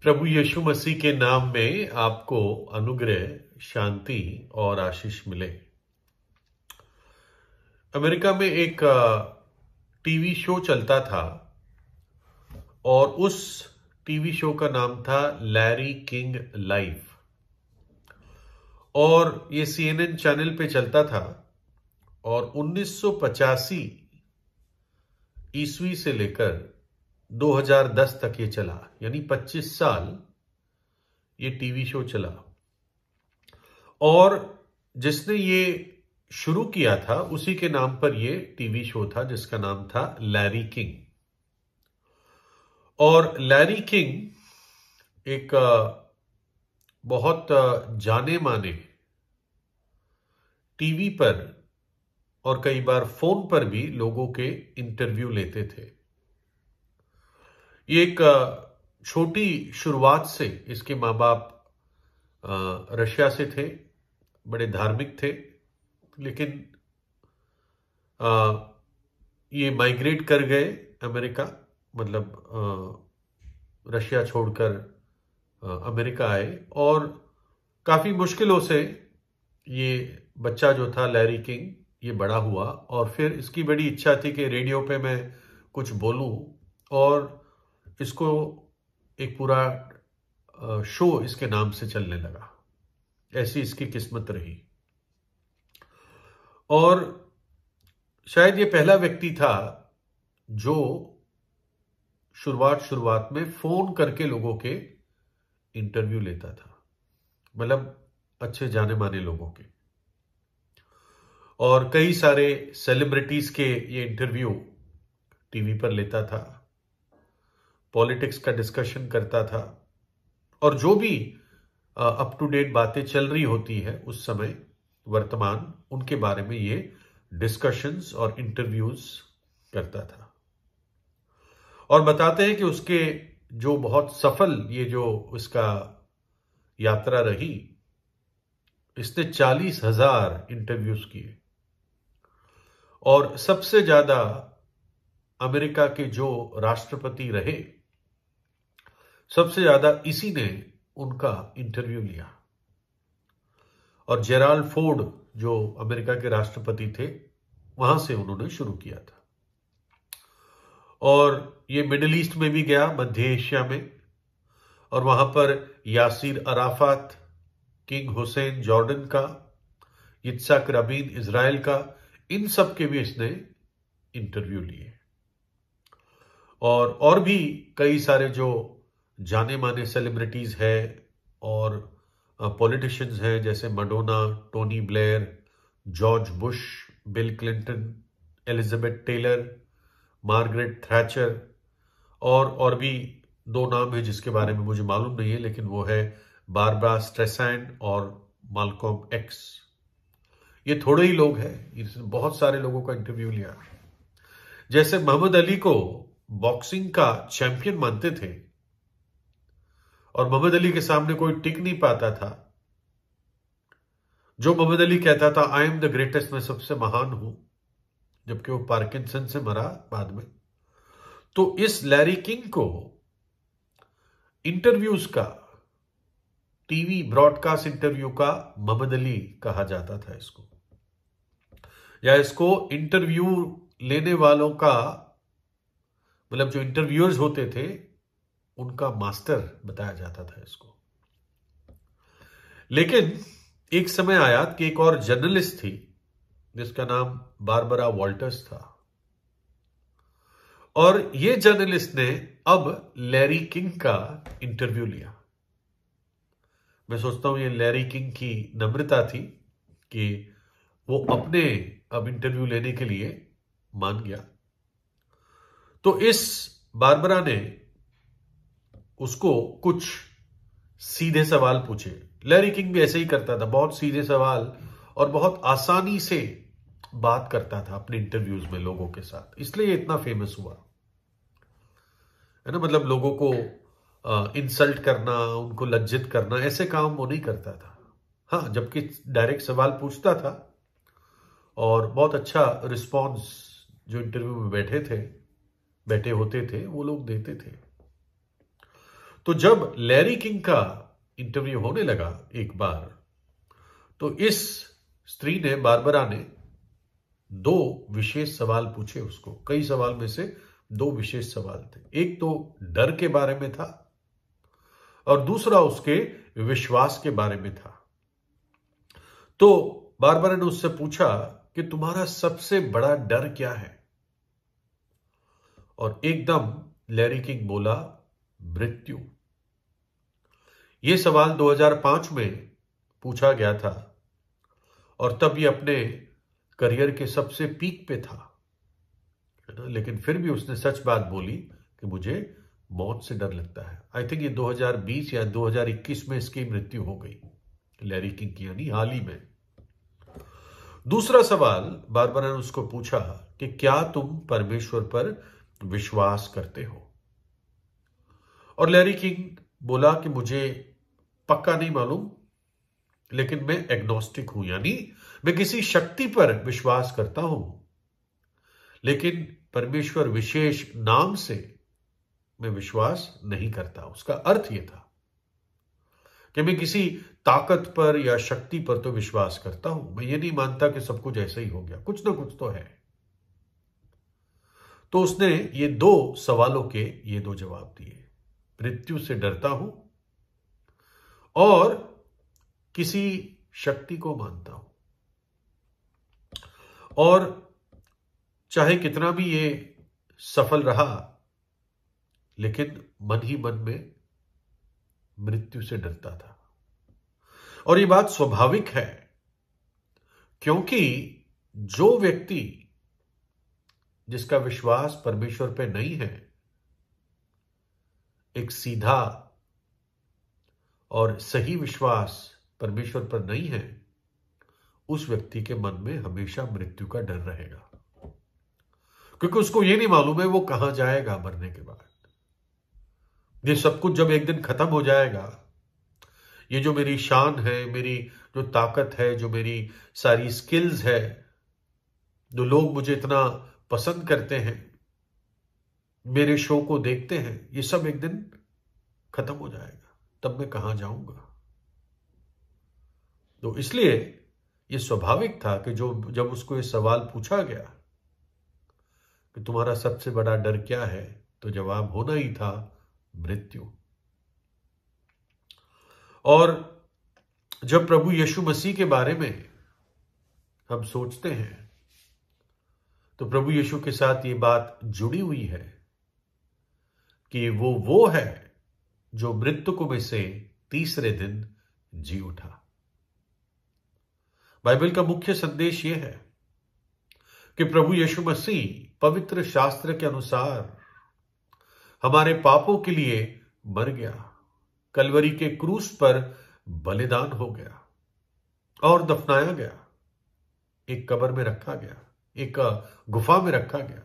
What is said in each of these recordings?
प्रभु यीशु मसीह के नाम में आपको अनुग्रह, शांति और आशीष मिले। अमेरिका में एक टीवी शो चलता था और उस टीवी शो का नाम था लैरी किंग लाइव और ये CNN चैनल पे चलता था और 1985 ईस्वी से लेकर 2010 तक ये चला, यानी 25 साल ये टीवी शो चला। और जिसने ये शुरू किया था उसी के नाम पर ये टीवी शो था, जिसका नाम था लैरी किंग। और लैरी किंग एक बहुत जाने माने टीवी पर और कई बार फोन पर भी लोगों के इंटरव्यू लेते थे। ये एक छोटी शुरुआत से, इसके माँ बाप रशिया से थे, बड़े धार्मिक थे, लेकिन ये माइग्रेट कर गए अमेरिका, मतलब रशिया छोड़कर अमेरिका आए और काफी मुश्किलों से ये बच्चा जो था लैरी किंग ये बड़ा हुआ। और फिर इसकी बड़ी इच्छा थी कि रेडियो पे मैं कुछ बोलूं और इसको एक पूरा शो इसके नाम से चलने लगा। ऐसी इसकी किस्मत रही और शायद ये पहला व्यक्ति था जो शुरुआत में फोन करके लोगों के इंटरव्यू लेता था, मतलब अच्छे जाने माने लोगों के। और कई सारे सेलिब्रिटीज के ये इंटरव्यू टीवी पर लेता था, पॉलिटिक्स का डिस्कशन करता था और जो भी अप टू डेट बातें चल रही होती है उस समय वर्तमान, उनके बारे में ये डिस्कशंस और इंटरव्यूज करता था। और बताते हैं कि उसके जो बहुत सफल ये जो उसका यात्रा रही, इसने 40,000 इंटरव्यूज किए और सबसे ज्यादा अमेरिका के जो राष्ट्रपति रहे सबसे ज्यादा इसी ने उनका इंटरव्यू लिया। और जेराल्ड फोर्ड जो अमेरिका के राष्ट्रपति थे वहां से उन्होंने शुरू किया था। और ये मिडिल ईस्ट में भी गया, मध्य एशिया में, और वहां पर Yasser Arafat, king Hussain Jordan का, इत्साक रबीन इजराइल का, इन सब के भी इसने इंटरव्यू लिए। और भी कई सारे जो जाने माने सेलिब्रिटीज है और पॉलिटिशियंस हैं, जैसे Madonna, Tony Blair, George Bush, Bill Clinton, Elizabeth Taylor, Margaret Thatcher, और भी दो नाम है जिसके बारे में मुझे मालूम नहीं है, लेकिन वो है बारबरा स्ट्रेसैंड और मालकॉम एक्स। ये थोड़े ही लोग हैं, इसने बहुत सारे लोगों का इंटरव्यू लिया। जैसे मोहम्मद अली को बॉक्सिंग का चैंपियन मानते थे और मोहम्मद अली के सामने कोई टिक नहीं पाता था। जो मोहम्मद अली कहता था आई एम द ग्रेटेस्ट, मैं सबसे महान हूं, जबकि वो पार्किंसन से मरा बाद में। तो इस लैरी किंग को इंटरव्यूज का, टीवी ब्रॉडकास्ट इंटरव्यू का मोहम्मद अली कहा जाता था इसको, या इसको इंटरव्यू लेने वालों का, मतलब जो इंटरव्यूअर्स होते थे उनका मास्टर बताया जाता था इसको। लेकिन एक समय आया कि एक और जर्नलिस्ट थी जिसका नाम बारबरा वॉल्टर्स था, और ये जर्नलिस्ट ने अब लैरी किंग का इंटरव्यू लिया। मैं सोचता हूं ये लैरी किंग की नम्रता थी कि वो अपने अब इंटरव्यू लेने के लिए मान गया। तो इस बारबरा ने उसको कुछ सीधे सवाल पूछे। लैरी किंग भी ऐसे ही करता था, बहुत सीधे सवाल और बहुत आसानी से बात करता था अपने इंटरव्यूज में लोगों के साथ, इसलिए ये इतना फेमस हुआ है ना। मतलब लोगों को इंसल्ट करना, उनको लज्जित करना, ऐसे काम वो नहीं करता था। हाँ, जबकि डायरेक्ट सवाल पूछता था और बहुत अच्छा रिस्पॉन्स जो इंटरव्यू में बैठे होते थे वो लोग देते थे। तो जब लैरी किंग का इंटरव्यू होने लगा एक बार, तो इस स्त्री ने, बारबरा ने, 2 विशेष सवाल पूछे उसको। कई सवाल में से 2 विशेष सवाल थे। एक तो डर के बारे में था और दूसरा उसके विश्वास के बारे में था। तो बारबरा ने उससे पूछा कि तुम्हारा सबसे बड़ा डर क्या है? और एकदम लैरी किंग बोला, मृत्यु। यह सवाल 2005 में पूछा गया था और तब ये अपने करियर के सबसे पीक पे था, है ना। लेकिन फिर भी उसने सच बात बोली कि मुझे मौत से डर लगता है। आई थिंक ये 2020 या 2021 में इसकी मृत्यु हो गई, लैरी किंग की, यानी हाल ही में। दूसरा सवाल बारबरा ने उसको पूछा कि क्या तुम परमेश्वर पर विश्वास करते हो? और लैरी किंग बोला कि मुझे पक्का नहीं मालूम, लेकिन मैं एग्नोस्टिक हूं, यानी मैं किसी शक्ति पर विश्वास करता हूं, लेकिन परमेश्वर विशेष नाम से मैं विश्वास नहीं करता। उसका अर्थ यह था कि मैं किसी ताकत पर या शक्ति पर तो विश्वास करता हूं, मैं ये नहीं मानता कि सब कुछ ऐसा ही हो गया, कुछ ना कुछ तो है। तो उसने ये 2 सवालों के ये 2 जवाब दिए, मृत्यु से डरता हूं और किसी शक्ति को मानता हूं। और चाहे कितना भी ये सफल रहा, लेकिन मन ही मन में मृत्यु से डरता था। और ये बात स्वाभाविक है, क्योंकि जो व्यक्ति जिसका विश्वास परमेश्वर पे नहीं है, एक सीधा और सही विश्वास परमेश्वर पर नहीं है, उस व्यक्ति के मन में हमेशा मृत्यु का डर रहेगा, क्योंकि उसको यह नहीं मालूम है वो कहां जाएगा मरने के बाद। ये सब कुछ जब एक दिन खत्म हो जाएगा, ये जो मेरी शान है, मेरी जो ताकत है, जो मेरी सारी स्किल्स है, जो लोग मुझे इतना पसंद करते हैं, मेरे शो को देखते हैं, ये सब एक दिन खत्म हो जाएगा, तब मैं कहां जाऊंगा। तो इसलिए ये स्वाभाविक था कि जब उसको ये सवाल पूछा गया कि तुम्हारा सबसे बड़ा डर क्या है, तो जवाब होना ही था मृत्यु। और जब प्रभु यीशु मसीह के बारे में हम सोचते हैं, तो प्रभु यीशु के साथ ये बात जुड़ी हुई है कि वो है जो मृतकों में से तीसरे दिन जी उठा। बाइबल का मुख्य संदेश यह है कि प्रभु यीशु मसीह पवित्र शास्त्र के अनुसार हमारे पापों के लिए मर गया, कलवरी के क्रूस पर बलिदान हो गया और दफनाया गया, एक कब्र में रखा गया, एक गुफा में रखा गया,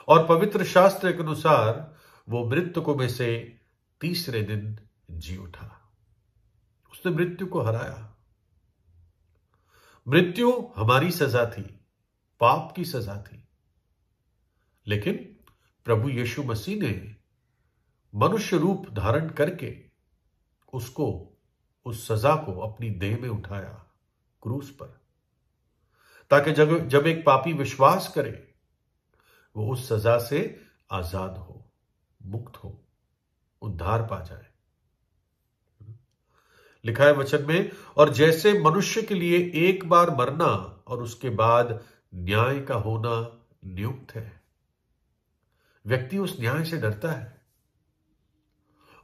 और पवित्र शास्त्र के अनुसार वो मृतकों में से तीसरे दिन जी उठा। उसने मृत्यु को हराया। मृत्यु हमारी सजा थी, पाप की सजा थी, लेकिन प्रभु यीशु मसीह ने मनुष्य रूप धारण करके उसको, उस सजा को अपनी देह में उठाया क्रूस पर, ताकि जब एक पापी विश्वास करे, वो उस सजा से आजाद हो, मुक्त हो, उद्धार पा जाए। लिखा है वचन में, और जैसे मनुष्य के लिए एक बार मरना और उसके बाद न्याय का होना नियुक्त है। व्यक्ति उस न्याय से डरता है।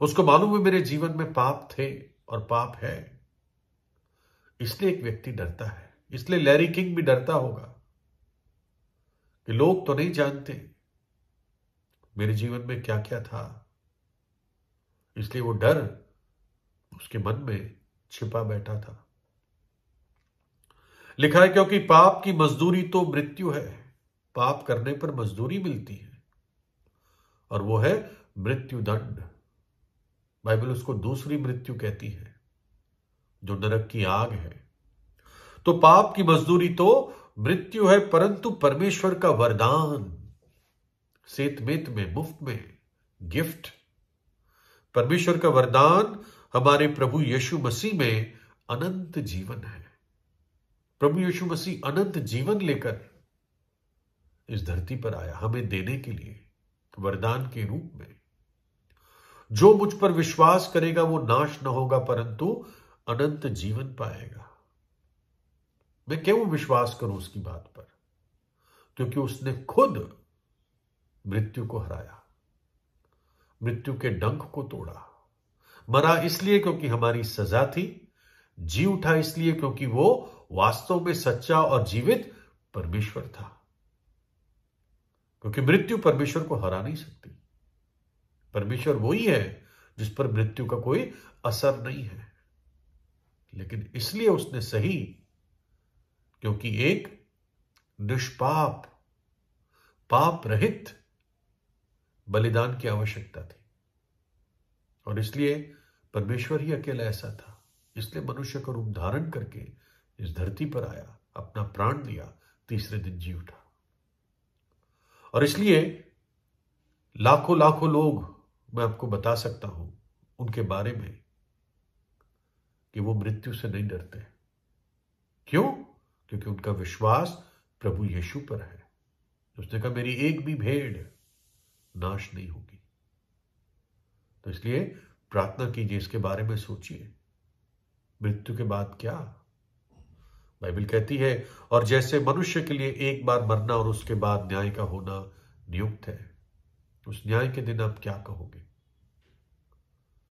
उसको मालूम है मेरे जीवन में पाप थे और पाप है, इसलिए एक व्यक्ति डरता है। इसलिए लैरी किंग भी डरता होगा कि लोग तो नहीं जानते मेरे जीवन में क्या क्या था, इसलिए वो डर उसके मन में छिपा बैठा था। लिखा है, क्योंकि पाप की मजदूरी तो मृत्यु है। पाप करने पर मजदूरी मिलती है, और वो है मृत्यु दंड। बाइबल उसको दूसरी मृत्यु कहती है, जो नरक की आग है। तो पाप की मजदूरी तो मृत्यु है, परंतु परमेश्वर का वरदान सेतमेत में, मुफ्त में गिफ्ट, परमेश्वर का वरदान हमारे प्रभु यीशु मसीह में अनंत जीवन है। प्रभु यीशु मसीह अनंत जीवन लेकर इस धरती पर आया हमें देने के लिए, वरदान के रूप में। जो मुझ पर विश्वास करेगा वो नाश न होगा परंतु अनंत जीवन पाएगा। मैं क्यों विश्वास करूं उसकी बात पर? क्योंकि उसने खुद मृत्यु को हराया, मृत्यु के डंक को तोड़ा। मरा इसलिए क्योंकि हमारी सजा थी, जी उठा इसलिए क्योंकि वो वास्तव में सच्चा और जीवित परमेश्वर था। क्योंकि मृत्यु परमेश्वर को हरा नहीं सकती। परमेश्वर वही है जिस पर मृत्यु का कोई असर नहीं है। लेकिन इसलिए उसने सही क्योंकि एक निष्पाप, पाप रहित बलिदान की आवश्यकता थी। और इसलिए परमेश्वर ही अकेला ऐसा था। इसलिए मनुष्य का रूप धारण करके इस धरती पर आया, अपना प्राण दिया, तीसरे दिन जी उठा। और इसलिए लाखों लाखों लोग मैं आपको बता सकता हूं उनके बारे में कि वो मृत्यु से नहीं डरते। क्यों? क्योंकि उनका विश्वास प्रभु यीशु पर है। उसने कहा मेरी एक भी भेड़ नाश नहीं होगी। तो इसलिए प्रार्थना कीजिए, इसके बारे में सोचिए, मृत्यु के बाद क्या? बाइबल कहती है और जैसे मनुष्य के लिए एक बार मरना और उसके बाद न्याय का होना नियुक्त है, उस न्याय के दिन आप क्या कहोगे?